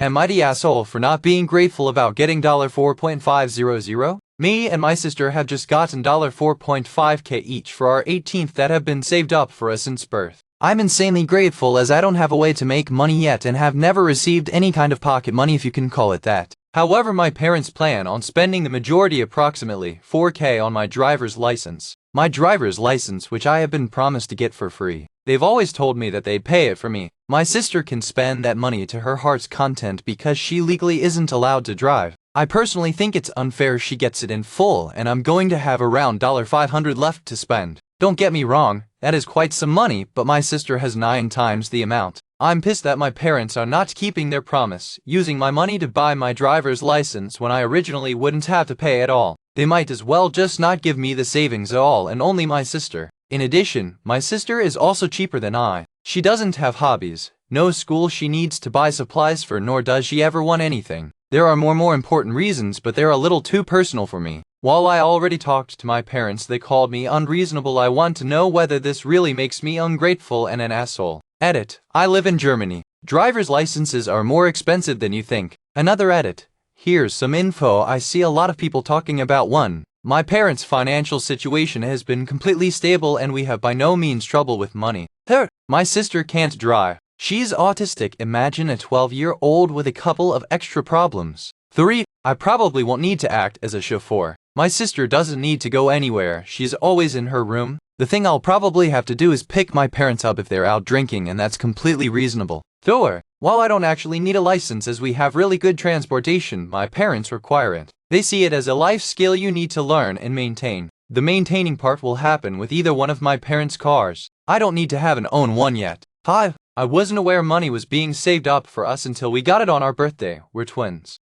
Am I the asshole for not being grateful about getting $4.500? Me and my sister have just gotten $4.5K each for our 18th that have been saved up for us since birth. I'm insanely grateful as I don't have a way to make money yet and have never received any kind of pocket money, if you can call it that. However, my parents plan on spending the majority, approximately $4K, on my driver's license. My driver's license, which I have been promised to get for free. They've always told me that they'd pay it for me. My sister can spend that money to her heart's content because she legally isn't allowed to drive. I personally think it's unfair she gets it in full, and I'm going to have around $500 left to spend. Don't get me wrong, that is quite some money, but my sister has 9 times the amount. I'm pissed that my parents are not keeping their promise, using my money to buy my driver's license when I originally wouldn't have to pay at all. They might as well just not give me the savings at all, and only my sister. In addition, my sister is also cheaper than I. She doesn't have hobbies, no school she needs to buy supplies for, nor does she ever want anything. There are more important reasons, but they're a little too personal for me. While I already talked to my parents, they called me unreasonable. I want to know whether this really makes me ungrateful and an asshole. Edit. I live in Germany. Driver's licenses are more expensive than you think. Another edit. Here's some info I see a lot of people talking about. 1. My parents' financial situation has been completely stable and we have by no means trouble with money. 2. My sister can't drive. She's autistic. Imagine a 12-year-old with a couple of extra problems. 3. I probably won't need to act as a chauffeur. My sister doesn't need to go anywhere. She's always in her room. The thing I'll probably have to do is pick my parents up if they're out drinking, and that's completely reasonable. 4. While I don't actually need a license as we have really good transportation, my parents require it. They see it as a life skill you need to learn and maintain. The maintaining part will happen with either one of my parents' cars. I don't need to have an own one yet. 5. I wasn't aware money was being saved up for us until we got it on our birthday. We're twins.